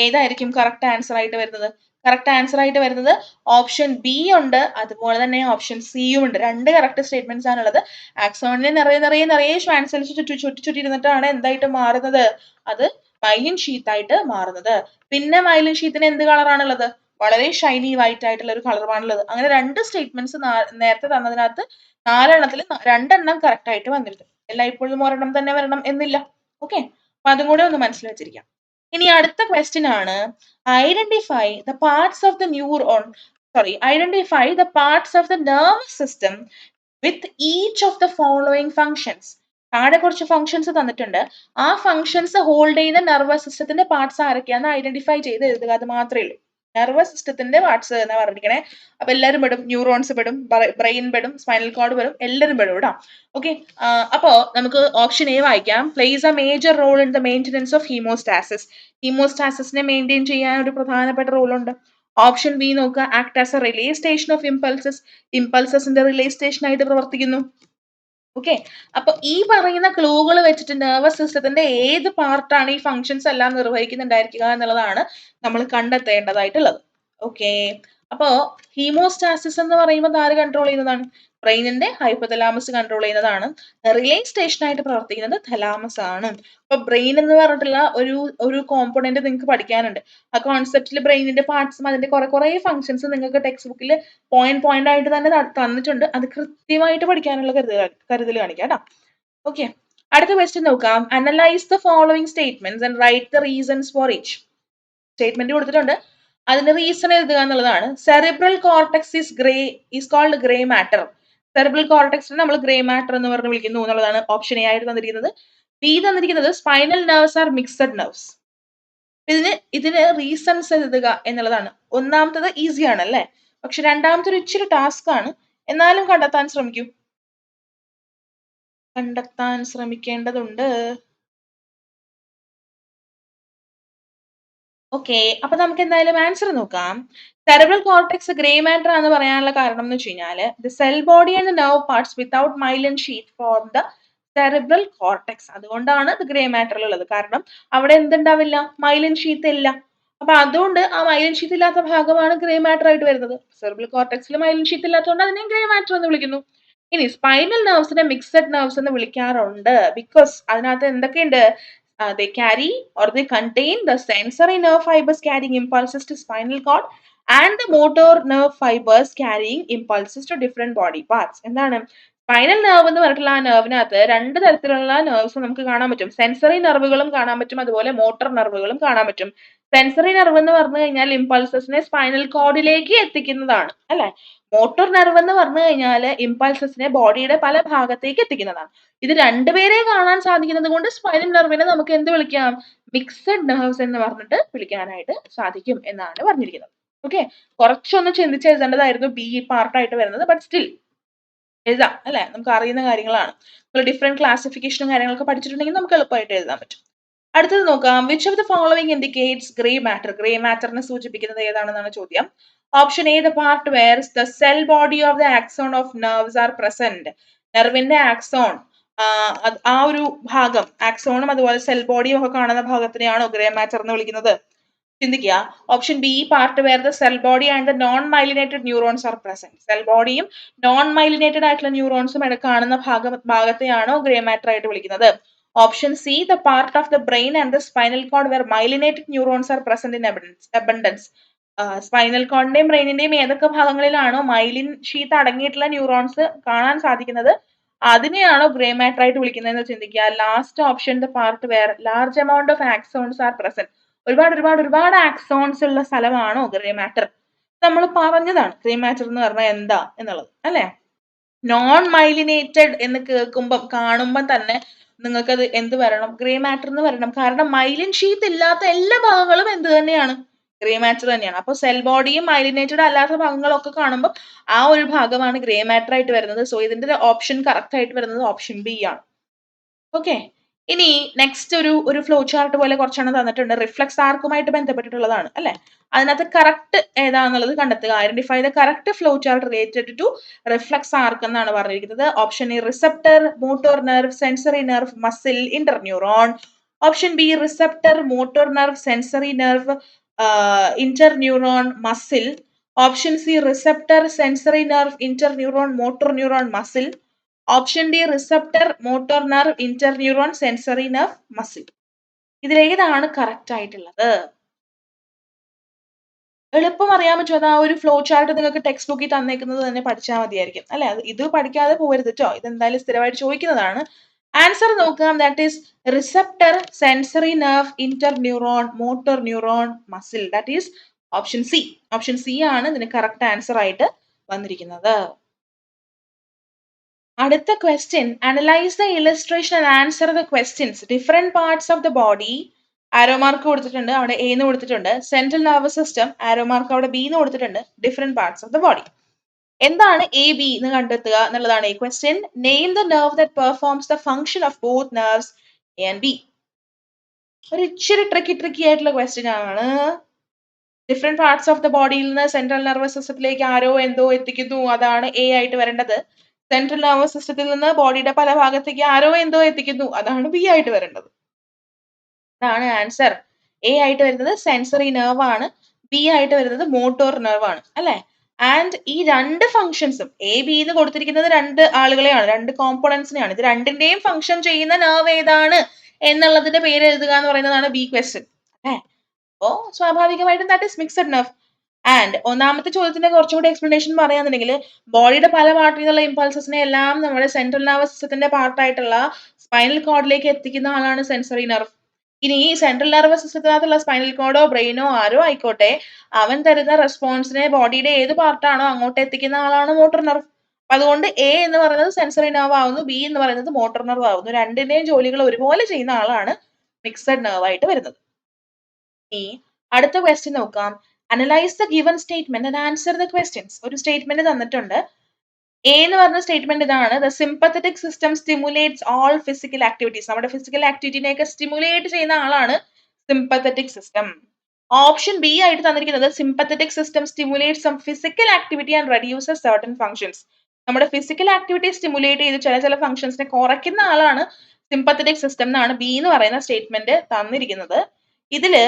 ഏതായിരിക്കും കറക്റ്റ് ആൻസർ ആയിട്ട് വരുന്നത്? കറക്റ്റ് ആൻസർ ആയിട്ട് വരുന്നത് ഓപ്ഷൻ ബി ഉണ്ട്, അതുപോലെ തന്നെ ഓപ്ഷൻ സിയും ഉണ്ട്. 2 കറക്റ്റ് സ്റ്റേറ്റ്മെന്റ്സ് ആണുള്ളത്. ആക്സോണിനെ നിറയെ ഷ്വാൻ സെൽസ് ചുറ്റി ഇരുന്നിട്ടാണ് എന്തായിട്ട് മാറുന്നത്, അത് മൈലിൻ ഷീത്ത് ആയിട്ട് മാറുന്നത്. പിന്നെ മൈലിൻ ഷീത്തിന് എന്ത് കളറാണുള്ളത്? വളരെ ഷൈനി വൈറ്റ് ആയിട്ടുള്ള ഒരു കളറാണുള്ളത്. അങ്ങനെ 2 സ്റ്റേറ്റ്മെന്റ്സ് നേരത്തെ തന്നതിനകത്ത് 4 2 കറക്റ്റ് ആയിട്ട് വന്നിട്ടുണ്ട്. എല്ലായ്പ്പോഴും ഒരെണ്ണം തന്നെ വരണം എന്നില്ല. ഓക്കെ, അപ്പൊ അതും കൂടെ ഒന്ന് മനസ്സിൽ വെച്ചിരിക്കാം. ഇനി അടുത്ത ക്വസ്റ്റ്യൻ ആണ്. Identify the parts of the nervous system with each of the following functions. താഴെ കുറച്ച് ഫങ്ഷൻസ് തന്നിട്ടുണ്ട്. ആ ഫങ്ഷൻസ് ഹോൾഡ് ചെയ്യുന്ന നെർവസ് സിസ്റ്റത്തിന്റെ പാർട്സ് ആരൊക്കെയാണെന്ന് ഐഡന്റിഫൈ ചെയ്ത് എഴുതുക. അത് മാത്രമേ ഉള്ളൂ. നെർവസ് സിസ്റ്റത്തിന്റെ പാർട്സ് എന്നാ പറഞ്ഞിരിക്കണേ. അപ്പൊ എല്ലാവരും പെടും, ന്യൂറോൺസ് പെടും, ബ്രെയിൻ പെടും, സ്പൈനൽ കോഡ് പെടും, എല്ലാവരും പെടും കേട്ടോ. ഓക്കെ, അപ്പോ നമുക്ക് ഓപ്ഷൻ എ വായിക്കാം. Plays a major role in the maintenance of homeostasis. ഹീമോസ്റ്റാസിസിനെ മെയിൻറ്റെയിൻ ചെയ്യാൻ ഒരു പ്രധാനപ്പെട്ട റോൾ ഉണ്ട്. ഓപ്ഷൻ ബി നോക്കുക. Act as a relay station of ഇമ്പൾസസിന്റെ റിലേ സ്റ്റേഷൻ ആയിട്ട് പ്രവർത്തിക്കുന്നു. ഓക്കെ, അപ്പൊ ഈ പറയുന്ന ക്ലൂകൾ വെച്ചിട്ട് നെർവസ് സിസ്റ്റത്തിന്റെ ഏത് പാർട്ടാണ് ഈ ഫങ്ഷൻസ് എല്ലാം നിർവഹിക്കുന്നുണ്ടായിരിക്കുക എന്നുള്ളതാണ് നമ്മൾ കണ്ടെത്തേണ്ടതായിട്ടുള്ളത്. ഓക്കെ, അപ്പോ ഹീമോസ്റ്റാസിസ് എന്ന് പറയുമ്പോൾ ആര് കൺട്രോൾ ചെയ്യുന്നതാണ്? ബ്രെയിനിന്റെ ഹൈപ്പോതലാമസ് കൺട്രോൾ ചെയ്യുന്നതാണ്. റിലേ സ്റ്റേഷൻ ആയിട്ട് പ്രവർത്തിക്കുന്നത് thalamus ആണ്. അപ്പൊ ബ്രെയിൻ എന്ന് പറഞ്ഞിട്ടുള്ള ഒരു കോമ്പോണന്റ് നിങ്ങൾക്ക് പഠിക്കാനുണ്ട്. ആ കോൺസെപ്റ്റിൽ ബ്രെയിനിന്റെ പാർട്സും അതിന്റെ കുറെ ഫങ്ഷൻസ് നിങ്ങൾക്ക് ടെക്സ്റ്റ് ബുക്കിൽ പോയിന്റ് ആയിട്ട് തന്നെ തന്നിട്ടുണ്ട്. അത് കൃത്യമായിട്ട് പഠിക്കാനുള്ള കരുതൽ കാണിക്കാം കേട്ടോ. ഓക്കെ, അടുത്ത ക്വസ്റ്റ്യൻ നോക്കാം. Analyse the following statements and write the reasons for each. Statement കൊടുത്തിട്ടുണ്ട്, അതിന്റെ റീസൺ എഴുതുക എന്നുള്ളതാണ്. Cerebral cortex is called grey matter. Cerebral കോർട്ടെക്സിനെ നമ്മൾ ഗ്രേ മാറ്റർ എന്ന് പറഞ്ഞ് വിളിക്കുന്നു എന്നുള്ളതാണ് ഓപ്ഷൻ എ ആയിട്ട് തന്നിരിക്കുന്നത്. ബി തന്നിരിക്കുന്നത് spinal nerves are mixed nerves. ഇതിന് റീസൺസ് എഴുതുക എന്നുള്ളതാണ്. ഒന്നാമത്തത് ഈസി ആണ് അല്ലേ, പക്ഷെ രണ്ടാമത്തെ ഒരു ഇച്ചിരി ടാസ്ക് ആണ്. എന്നാലും കണ്ടെത്താൻ ശ്രമിക്കേണ്ടതുണ്ട്. ഓക്കെ, അപ്പൊ നമുക്ക് എന്തായാലും ആൻസർ നോക്കാം. സെറിബ്രൽ കോർട്ടെക്സ് ഗ്രേ മാറ്റർ എന്ന് പറയാനുള്ള കാരണം എന്ന് വെച്ച് കഴിഞ്ഞാൽ the cell body and nerve parts without myelin sheet form the cerebral cortex. അതുകൊണ്ടാണ് ഇത് ഗ്രേ മാറ്ററിൽ ഉള്ളത്. കാരണം അവിടെ എന്തുണ്ടാവില്ല, മൈലിൻ ഷീത്ത് ഇല്ല. അപ്പൊ അതുകൊണ്ട് ആ മൈലിൻ ഷീത്ത് ഇല്ലാത്ത ഭാഗമാണ് ഗ്രേ മാറ്റർ ആയിട്ട് വരുന്നത്. സെറിബ്രൽ കോർട്ടെക്സിൽ മൈലിൻ ഷീത്ത് ഇല്ലാത്തതുകൊണ്ട് അതിനെ ഗ്രേ മാറ്റർ എന്ന് വിളിക്കുന്നു. ഇനി സ്പൈനൽ നെർവ്സിനെ മിക്സഡ് നെർവ്സ് എന്ന് വിളിക്കാറുണ്ട്. ബിക്കോസ് അതിനകത്ത് എന്തൊക്കെയുണ്ട്, they carry or they contain the sensory nerve fibers carrying impulses to spinal cord and the motor nerve fibers carrying impulses to different body parts. എന്താണ് spinal nerve എന്ന് പറഞ്ഞിട്ടുള്ള ആ നെർവിനകത്ത് രണ്ട് തരത്തിലുള്ള നെർവ്സ് നമുക്ക് കാണാൻ പറ്റും. സെൻസറി നെർവുകളും കാണാൻ പറ്റും, അതുപോലെ മോട്ടോർ നെർവുകളും കാണാൻ പറ്റും. സെൻസറി നെർവ് എന്ന് പറഞ്ഞു കഴിഞ്ഞാൽ ഇമ്പൾസസിനെ സ്പൈനൽ കോഡിലേക്ക് എത്തിക്കുന്നതാണ്, അല്ലെ? മോട്ടോർ നെർവ് എന്ന് പറഞ്ഞു കഴിഞ്ഞാൽ ഇമ്പൾസസിനെ ബോഡിയുടെ പല ഭാഗത്തേക്ക് എത്തിക്കുന്നതാണ്. ഇത് രണ്ടുപേരെ കാണാൻ സാധിക്കുന്നത് കൊണ്ട് സ്പൈനൽ നെർവിനെ നമുക്ക് എന്ത് വിളിക്കാം, മിക്സഡ് നെർവ്സ് എന്ന് പറഞ്ഞിട്ട് വിളിക്കാനായിട്ട് സാധിക്കും എന്നാണ് പറഞ്ഞിരിക്കുന്നത്. ഓക്കെ, കുറച്ചൊന്ന് ചിന്തിച്ച് എഴുതേണ്ടതായിരുന്നു ബി പാർട്ടായിട്ട് വരുന്നത്, ബട്ട് സ്റ്റിൽ എഴുതാം, അല്ലെ? നമുക്ക് അറിയുന്ന കാര്യങ്ങളാണ്. നമ്മൾ ഡിഫറെന്റ് ക്ലാസിഫിക്കേഷനും കാര്യങ്ങളൊക്കെ പഠിച്ചിട്ടുണ്ടെങ്കിൽ നമുക്ക് എളുപ്പമായിട്ട് എഴുതാൻ പറ്റും. അടുത്തത് നോക്കാം, which of the following indicates grey matter. Grey മാറ്ററിനെ സൂചിപ്പിക്കുന്നത് ഏതാണെന്നാണ് ചോദ്യം. Option A, the part where the cell body of the axon of nerves are present. നെർവിന്റെ ആക്സോൺ, ആ ഒരു ഭാഗം, ആക്സോണും അതുപോലെ സെൽ ബോഡിയും ഒക്കെ കാണുന്ന ഭാഗത്തിനെയാണോ ഗ്രേ മാറ്റർ എന്ന് വിളിക്കുന്നത്? ചിന്തിക്കുക. Option B, part where the cell body and the non myelinated neurons are present. Cell ബോഡിയും നോൺ മൈലിനേറ്റഡ് ആയിട്ടുള്ള ന്യൂറോൺസും കാണുന്ന ഭാഗത്തെയാണോ ഗ്രേ മാറ്റർ ആയിട്ട് വിളിക്കുന്നത്? Option C, the part of the brain and the spinal cord where myelinated neurons are present in abundance. Spinal കോഡിന്റെയും ബ്രെയിനിന്റെയും ഏതൊക്കെ ഭാഗങ്ങളിലാണോ മൈലിൻ ഷീത്ത് അടങ്ങിയിട്ടുള്ള ന്യൂറോൺസ് കാണാൻ സാധിക്കുന്നത് അതിനെയാണോ ഗ്രേ മാറ്റർ ആയിട്ട് വിളിക്കുന്നതെന്ന് ചിന്തിക്കുക. Last option, the part where large amount of axons R present. ഒരുപാട് ആക്സോൺസ് ഉള്ള സ്ഥലമാണോ ഗ്രേ മാറ്റർ? നമ്മൾ പറഞ്ഞതാണ് ഗ്രേ മാറ്റർ എന്ന് പറഞ്ഞാൽ എന്താ എന്നുള്ളത്, അല്ലെ? നോൺ മൈലിനേറ്റഡ് എന്ന് കേൾക്കുമ്പം കാണുമ്പം തന്നെ നിങ്ങൾക്കത് എന്ത് വരണം, ഗ്രേ മാറ്റർ എന്ന് വരണം. കാരണം മൈലിൻ ഷീത്ത് ഇല്ലാത്ത എല്ലാ ഭാഗങ്ങളും എന്ത് തന്നെയാണ്, ഗ്രേ മാറ്റർ തന്നെയാണ്. അപ്പോൾ സെൽ ബോഡിയും മൈലിനേറ്റഡ് അല്ലാത്ത ഭാഗങ്ങളൊക്കെ കാണുമ്പോൾ ആ ഒരു ഭാഗമാണ് ഗ്രേ മാറ്റർ ആയിട്ട് വരുന്നത്. സോ ഇതിന്റെ ഓപ്ഷൻ കറക്റ്റ് ആയിട്ട് വരുന്നത് ഓപ്ഷൻ ബി ആണ്. ഓക്കെ, ഇനി നെക്സ്റ്റ് ഒരു ഫ്ലോ ചാർട്ട് പോലെ കുറച്ചെണ്ണം തന്നിട്ടുണ്ട്. റിഫ്ലക്സ് ആർക്കുമായിട്ട് ബന്ധപ്പെട്ടിട്ടുള്ളതാണ്, അല്ലെ? അതിനകത്ത് കറക്റ്റ് ഏതാണെന്നുള്ളത് കണ്ടെത്തുക. Identify the correct flow chart related to reflex arc എന്നാണ് പറഞ്ഞിരിക്കുന്നത്. Option A, receptor, motor nerve, sensory nerve, muscle, interneuron. Option B, receptor, motor nerve, sensory nerve, interneuron, muscle. Option C, receptor, sensory nerve, interneuron, motor neuron, muscle. Option D, receptor, motor nerve, interneuron, sensory nerve, muscle. ഇതിലേതാണ് correct ആയിട്ടുള്ളത്? എളുപ്പം അറിയാൻ പറ്റും. അത് ആ ഒരു flow chart നിങ്ങൾക്ക് text ബുക്കിൽ തന്നേക്കുന്നത് തന്നെ പഠിച്ചാൽ മതിയായിരിക്കും, അല്ലെ? ഇത് പഠിക്കാതെ പോകരുത് കേട്ടോ, ഇതെന്തായാലും സ്ഥിരമായിട്ട് ചോദിക്കുന്നതാണ്. ആൻസർ നോക്കാം. That is receptor, sensory nerve, interneuron, motor neuron, muscle. That is option C. Option C ആണ് ഇതിന് കറക്റ്റ് ആൻസർ ആയിട്ട് വന്നിരിക്കുന്നത്. അടുത്ത question, analyse the illustration and answer the questions. Different parts of the body, arrow mark കൊടുത്തിട്ടുണ്ട്, അവിടെ A എന്ന് കൊടുത്തിട്ടുണ്ട്. Central nervous system, arrow mark അവിടെ ബി എന്ന് കൊടുത്തിട്ടുണ്ട്. Different parts of the body. എന്താണ് എ ബി എന്ന് കണ്ടെത്തുക എന്നുള്ളതാണ് ഈ question. Name the nerve that performs the function of both nerves A and B. ഒരു ഇച്ചിരി ട്രിക്കി ആയിട്ടുള്ള ക്വസ്റ്റ്യൻ ആണ്. ഡിഫറെന്റ് പാർട്സ് ഓഫ് ദ ബോഡിയിൽ നിന്ന് സെൻട്രൽ നെർവസ് സിസ്റ്റത്തിലേക്ക് ആരോ എന്തോ എത്തിക്കുന്നു, അതാണ് എ ആയിട്ട് വരേണ്ടത്. സെൻട്രൽ നെർവസ് സിസ്റ്റത്തിൽ നിന്ന് ബോഡിയുടെ പല ഭാഗത്തേക്ക് ആരോ എന്തോ എത്തിക്കുന്നു, അതാണ് ബി ആയിട്ട് വരേണ്ടത്. അതാണ് ആൻസർ. എ ആയിട്ട് വരുന്നത് സെൻസറി നെർവ് ആണ്, ബി ആയിട്ട് വരുന്നത് മോട്ടോർ നെർവ് ആണ്, അല്ലെ? ആൻഡ് ഈ രണ്ട് ഫംഗ്ഷൻസും എ ബി എന്ന് കൊടുത്തിരിക്കുന്നത് രണ്ട് ആളുകളെയാണ്, രണ്ട് കോമ്പോണൻസിനെയാണ്. ഇത് രണ്ടിന്റെയും ഫംഗ്ഷൻ ചെയ്യുന്ന നെർവ് ഏതാണ് എന്നുള്ളതിന്റെ പേര് എഴുതുക എന്ന് പറയുന്നതാണ് ബി ക്വസ്റ്റ്യൻ, അല്ലെ? അപ്പോ സ്വാഭാവികമായിട്ടും that is mixed nerve. And ഒന്നാമത്തെ ചോദ്യത്തിന്റെ കുറച്ചുകൂടി എക്സ്പ്ലനേഷൻ പറയാന്നുണ്ടെങ്കിൽ ബോഡിയുടെ പല പാർട്ടിൽ നിന്നുള്ള ഇമ്പൾസസിനെ എല്ലാം നമ്മുടെ സെൻട്രൽ നെർവസ് സിസ്റ്റത്തിന്റെ പാർട്ടായിട്ടുള്ള സ്പൈനൽ കോഡിലേക്ക് എത്തിക്കുന്ന ആളാണ് സെൻസറി നെർവ്. ഇനി ഈ സെൻട്രൽ നെർവസ് സിസ്റ്റത്തിനകത്തുള്ള സ്പൈനൽ കോഡോ ബ്രെയിനോ ആരോ ആയിക്കോട്ടെ, അവൻ തരുന്ന റെസ്പോൺസിനെ ബോഡിയുടെ ഏത് പാർട്ടാണോ അങ്ങോട്ട് എത്തിക്കുന്ന ആളാണ് മോട്ടോർ നെർവ്. അതുകൊണ്ട് എ എന്ന് പറയുന്നത് സെൻസറി നെർവ് ആവുന്നു, ബി എന്ന് പറയുന്നത് മോട്ടോർ നെർവ് ആവുന്നു. രണ്ടിന്റെയും ജോലികൾ ഒരുപോലെ ചെയ്യുന്ന ആളാണ് മിക്സഡ് നെർവ് ആയിട്ട് വരുന്നത്. ഇനി അടുത്ത ക്വസ്റ്റ്യൻ നോക്കാം. Analyse the given statement and answer the questions. ഒരു സ്റ്റേറ്റ്മെന്റ് തന്നിട്ടുണ്ട്. എ എന്ന് പറഞ്ഞ സ്റ്റേറ്റ്മെന്റ് ഇതാണ്: the sympathetic system stimulates all physical activities. നമ്മുടെ ഫിസിക്കൽ ആക്ടിവിറ്റിനെയൊക്കെ സ്റ്റിമുലേറ്റ് ചെയ്യുന്ന ആളാണ് സിമ്പത്തറ്റിക് സിസ്റ്റം. ഓപ്ഷൻ ബി ആയിട്ട് തന്നിരിക്കുന്നത് sympathetic system stimulates some physical activity and reduces certain functions. നമ്മുടെ ഫിസിക്കൽ ആക്ടിവിറ്റി സ്റ്റിമുലേറ്റ് ചെയ്ത് ചില ഫംഗ്ഷൻസിനെ കുറയ്ക്കുന്ന ആളാണ് സിമ്പത്തറ്റിക് സിസ്റ്റം എന്നാണ് ബി എന്ന് പറയുന്ന സ്റ്റേറ്റ്മെന്റ് തന്നിരിക്കുന്നത്. ഇതില്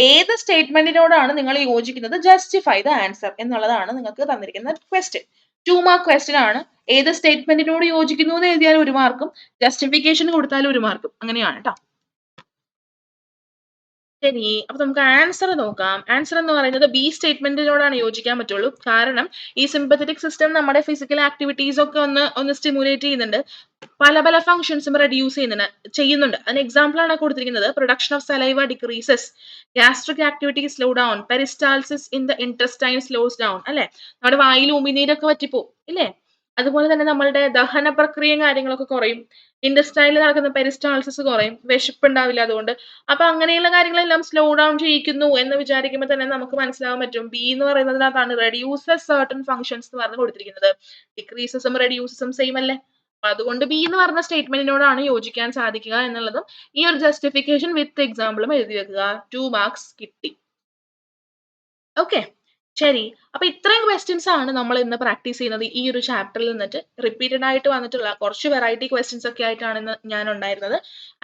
ഏത് സ്റ്റേറ്റ്മെന്റിനോടാണ് നിങ്ങൾ യോജിക്കുന്നത്? ജസ്റ്റിഫൈ ദ ആൻസർ എന്നുള്ളതാണ് നിങ്ങൾക്ക് തന്നിരിക്കുന്ന ക്വസ്റ്റ്യൻ. 2 മാർക്ക് ക്വസ്റ്റ്യൻ ആണ്. ഏത് സ്റ്റേറ്റ്മെന്റിനോട് യോജിക്കുന്നു എന്ന് എഴുതിയാൽ 1 മാർക്കും ജസ്റ്റിഫിക്കേഷൻ കൊടുത്താൽ 1 മാർക്കും അങ്ങനെയാണ് ട്ടോ. ശരി, അപ്പൊ നമുക്ക് ആൻസർ നോക്കാം. ആൻസർ എന്ന് പറയുന്നത് ബി സ്റ്റേറ്റ്മെന്റിനോടാണ് യോജിക്കാൻ പറ്റുള്ളൂ. കാരണം ഈ സിമ്പത്തറ്റിക് സിസ്റ്റം നമ്മുടെ ഫിസിക്കൽ ആക്ടിവിറ്റീസ് ഒക്കെ ഒന്ന് സ്റ്റിമുലേറ്റ് ചെയ്യുന്നുണ്ട്. പല ഫംഗ്ഷൻസും റെഡ്യൂസ് ചെയ്യുന്നുണ്ട്. അതിന് എക്സാമ്പിൾ ആണ് കൊടുത്തിരിക്കുന്നത്. Production of saliva decreases, gastric activity slow down, peristalsis in the intestine slows down. അല്ലെ, നമ്മുടെ വായിൽ ഉമിനീരൊക്കെ പറ്റിപ്പോവും ഇല്ലേ? അതുപോലെ തന്നെ നമ്മളുടെ ദഹന പ്രക്രിയയും കാര്യങ്ങളൊക്കെ കുറയും. ഇന്റെസ്റ്റൈനിൽ നടക്കുന്ന പെരിസ്റ്റാൾസിസ് കുറയും. വിശപ്പുണ്ടാവില്ല അതുകൊണ്ട്. അപ്പൊ അങ്ങനെയുള്ള കാര്യങ്ങളെല്ലാം സ്ലോ ഡൗൺ ചെയ്യിക്കുന്നു എന്ന് വിചാരിക്കുമ്പോൾ തന്നെ നമുക്ക് മനസ്സിലാവാൻ പറ്റും ബി എന്ന് പറയുന്നതിനകത്താണ് റെഡ്യൂസസ് സർട്ടൺ ഫംഗ്ഷൻസ് എന്ന് പറഞ്ഞ് കൊടുത്തിരിക്കുന്നത്. ഡിക്രീസസും റെഡ്യൂസസും സെയിം അല്ലേ? അപ്പൊ അതുകൊണ്ട് ബി എന്ന് പറഞ്ഞ സ്റ്റേറ്റ്മെന്റിനോടാണ് യോജിക്കാൻ സാധിക്കുക എന്നുള്ളതും ഈ ഒരു ജസ്റ്റിഫിക്കേഷൻ വിത്ത് എക്സാമ്പിളും എഴുതി വെക്കുക. 2 മാർക്സ് കിട്ടി. ഓക്കെ, ശരി. അപ്പൊ ഇത്രയും ക്വസ്റ്റ്യൻസ് ആണ് നമ്മൾ ഇന്ന് പ്രാക്ടീസ് ചെയ്യുന്നത്. ഈ ഒരു ചാപ്റ്ററിൽ നിന്നിട്ട് റിപ്പീറ്റഡ് ആയിട്ട് വന്നിട്ടുള്ള കുറച്ച് വെറൈറ്റി ക്വസ്റ്റ്യൻസ് ഒക്കെ ആയിട്ടാണ് ഇന്ന് ഞാൻ ഉണ്ടായിരുന്നത്.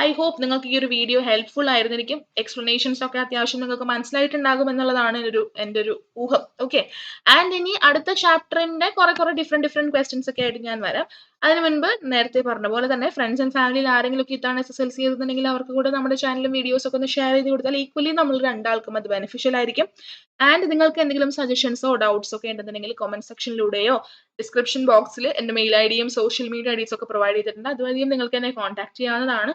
ഐ ഹോപ്പ് നിങ്ങൾക്ക് ഈ ഒരു വീഡിയോ ഹെൽപ്ഫുൾ ആയിരുന്നിരിക്കും. എക്സ്പ്ലനേഷൻസ് ഒക്കെ അത്യാവശ്യം നിങ്ങൾക്ക് മനസ്സിലായിട്ടുണ്ടാകും എന്നുള്ളതാണ് എൻ്റെ ഒരു ഊഹം. ഓക്കെ, ആൻഡ് ഇനി അടുത്ത ചാപ്റ്ററിന്റെ കുറെ ഡിഫറെന്റ് ക്വസ്റ്റ്യൻസ് ഒക്കെ ആയിട്ട് ഞാൻ വരാം. അതിന് മുൻപ് നേരത്തെ പറഞ്ഞ പോലെ തന്നെ ഫ്രണ്ട്സ് ആൻഡ് ഫാമിലിയിൽ ആരെങ്കിലും ഒക്കെ ഇതാണ് SSLC ചെയ്തിട്ടുണ്ടെങ്കിൽ അവർക്ക് കൂടെ നമ്മുടെ ചാനലും വീഡിയോസ് ഒക്കെ ഒന്ന് ഷെയർ ചെയ്ത് കൊടുത്താൽ ഈക്വലി നമ്മൾ രണ്ടാൾക്കും അത് ബെനിഫിഷ്യൽ ആയിരിക്കും. ആൻഡ് നിങ്ങൾക്ക് എന്തെങ്കിലും സജഷൻസോ ഡൗട്ട്സോ ഒക്കെ ഉണ്ടെന്നുണ്ടെങ്കിൽ കമന്റ് സെക്ഷനിലൂടെയോ ഡിസ്ക്രിപ്ഷൻ ബോക്സിൽ എൻ്റെ മെയിൽ ഐഡിയും സോഷ്യൽ മീഡിയ ഐഡീസും ഒക്കെ പ്രൊവൈഡ് ചെയ്തിട്ടുണ്ട്. അതുവഴിയും നിങ്ങൾക്ക് എന്നെ കോൺടാക്ട് ചെയ്യാവുന്നതാണ്.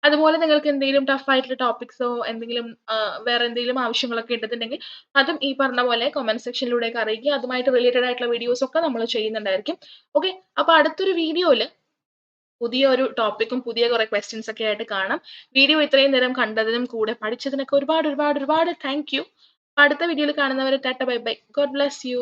അതുപോലെ നിങ്ങൾക്ക് എന്തെങ്കിലും ടഫ് ആയിട്ടുള്ള ടോപ്പിക്സോ എന്തെങ്കിലും വേറെ എന്തെങ്കിലും ആവശ്യങ്ങളൊക്കെ ഉണ്ടെന്നുണ്ടെങ്കിൽ അതും ഈ പറഞ്ഞ പോലെ കമന്റ് സെക്ഷനിലൂടെയൊക്കെ അറിയിക്കുക. അതുമായിട്ട് റിലേറ്റഡ് ആയിട്ടുള്ള വീഡിയോസ് ഒക്കെ നമ്മൾ ചെയ്യുന്നുണ്ടായിരിക്കും. ഓക്കെ, അപ്പൊ അടുത്തൊരു വീഡിയോയിൽ പുതിയ ഒരു ടോപ്പിക്കും പുതിയ കുറെ ക്വസ്റ്റ്യൻസ് ഒക്കെ ആയിട്ട് കാണാം. വീഡിയോ ഇത്രയും നേരം കണ്ടതിനും കൂടെ പഠിച്ചതിനൊക്കെ ഒരുപാട് താങ്ക് യു. അടുത്ത വീഡിയോയിൽ കാണുന്നവരെ Tata bye bye. God bless you.